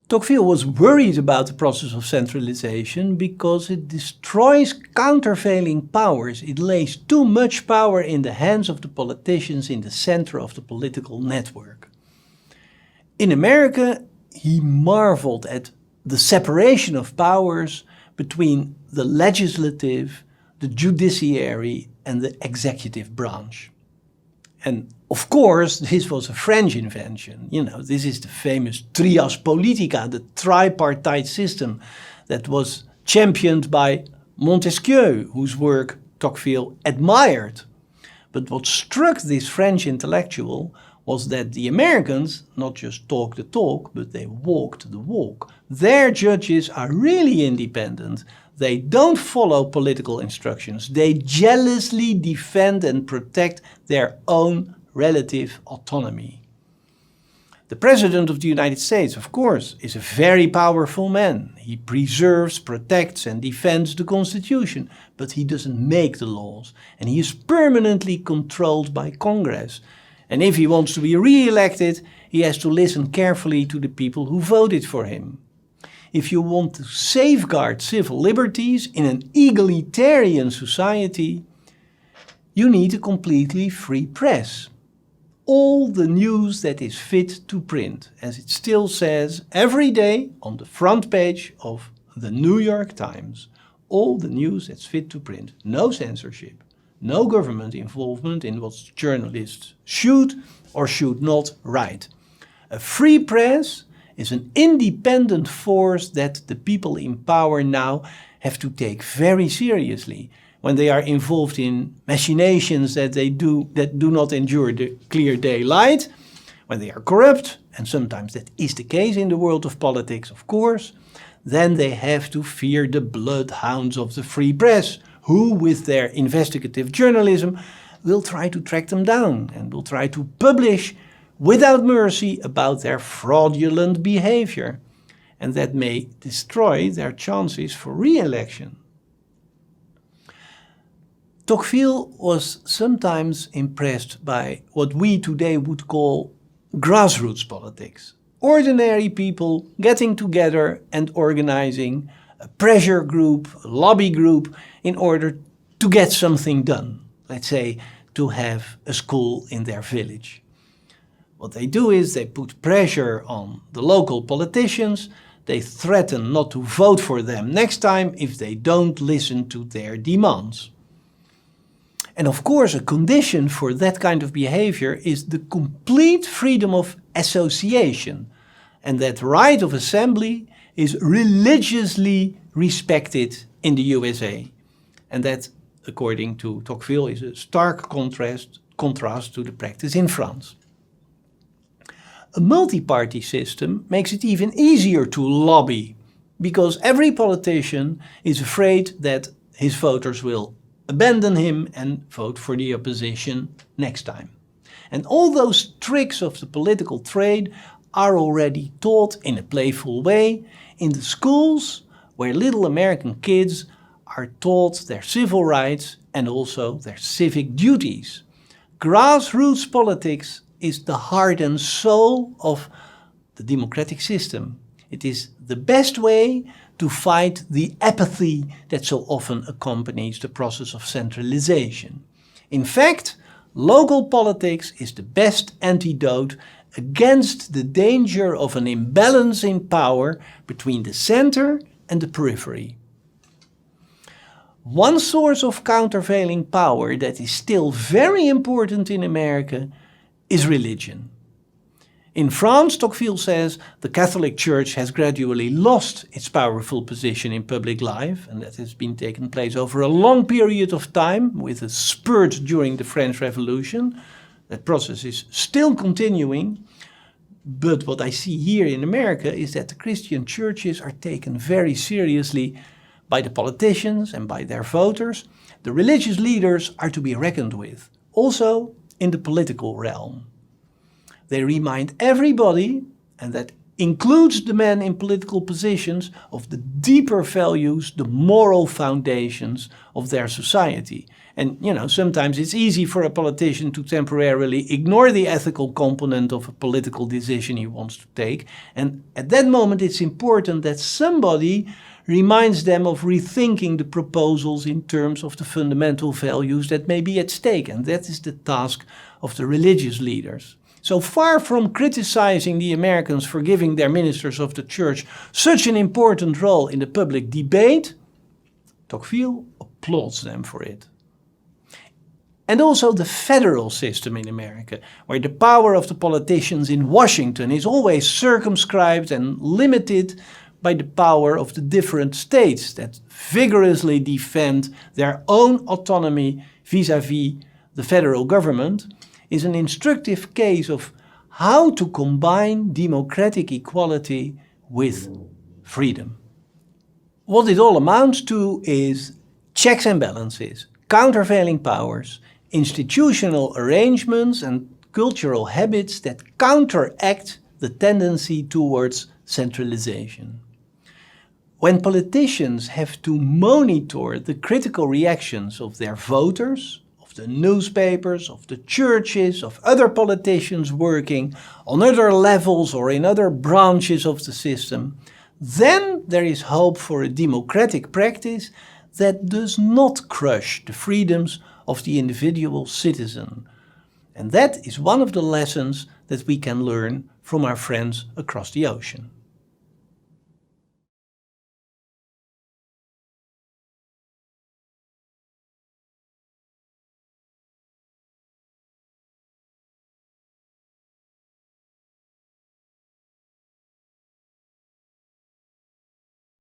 Tocqueville was worried about the process of centralization because it destroys countervailing powers. It lays too much power in the hands of the politicians in the center of the political network. In America, he marveled at the separation of powers between the legislative, the judiciary, and the executive branch. And of course, this was a French invention. This is the famous trias politica, the tripartite system that was championed by Montesquieu, whose work Tocqueville admired. But what struck this French intellectual was that the Americans not just talk the talk, but they walked the walk. Their judges are really independent. They don't follow political instructions. They jealously defend and protect their own relative autonomy. The President of the United States, of course, is a very powerful man. He preserves, protects, and defends the Constitution, but he doesn't make the laws, and he is permanently controlled by Congress. And if he wants to be re-elected, he has to listen carefully to the people who voted for him. If you want to safeguard civil liberties in an egalitarian society, you need a completely free press. All the news that is fit to print, as it still says every day on the front page of the New York Times. All the news that's fit to print. No censorship. No government involvement in what journalists should or should not write. A free press is an independent force that the people in power now have to take very seriously when they are involved in machinations that do not endure the clear daylight, when they are corrupt, and sometimes that is the case in the world of politics, of course, then they have to fear the bloodhounds of the free press, who, with their investigative journalism, will try to track them down and will try to publish without mercy about their fraudulent behavior, and that may destroy their chances for re-election. Tocqueville was sometimes impressed by what we today would call grassroots politics. Ordinary people getting together and organizing a pressure group, a lobby group, in order to get something done. Let's say to have a school in their village. What they do is they put pressure on the local politicians. They threaten not to vote for them next time if they don't listen to their demands. And of course, a condition for that kind of behavior is the complete freedom of association. And that right of assembly is religiously respected in the USA. And that, according to Tocqueville, is a stark contrast to the practice in France. A multi-party system makes it even easier to lobby, because every politician is afraid that his voters will abandon him and vote for the opposition next time. And all those tricks of the political trade are already taught in a playful way in the schools where little American kids are taught their civil rights and also their civic duties. Grassroots politics is the heart and soul of the democratic system. It is the best way to fight the apathy that so often accompanies the process of centralization. In fact, local politics is the best antidote against the danger of an imbalance in power between the center and the periphery. One source of countervailing power that is still very important in America is religion. In France, Tocqueville says, the Catholic Church has gradually lost its powerful position in public life, and that has been taking place over a long period of time, with a spurt during the French Revolution. That process is still continuing, but what I see here in America is that the Christian churches are taken very seriously by the politicians and by their voters. The religious leaders are to be reckoned with, also in the political realm. They remind everybody, and that includes the men in political positions of the deeper values, the moral foundations of their society. And, sometimes it's easy for a politician to temporarily ignore the ethical component of a political decision he wants to take. And at that moment, it's important that somebody reminds them of rethinking the proposals in terms of the fundamental values that may be at stake. And that is the task of the religious leaders. So far from criticizing the Americans for giving their ministers of the church such an important role in the public debate, Tocqueville applauds them for it. And also the federal system in America, where the power of the politicians in Washington is always circumscribed and limited by the power of the different states that vigorously defend their own autonomy vis-à-vis the federal government, is an instructive case of how to combine democratic equality with freedom. What it all amounts to is checks and balances, countervailing powers, institutional arrangements and cultural habits that counteract the tendency towards centralization. When politicians have to monitor the critical reactions of their voters, of the newspapers, of the churches, of other politicians working on other levels or in other branches of the system, then there is hope for a democratic practice that does not crush the freedoms of the individual citizen. And that is one of the lessons that we can learn from our friends across the ocean.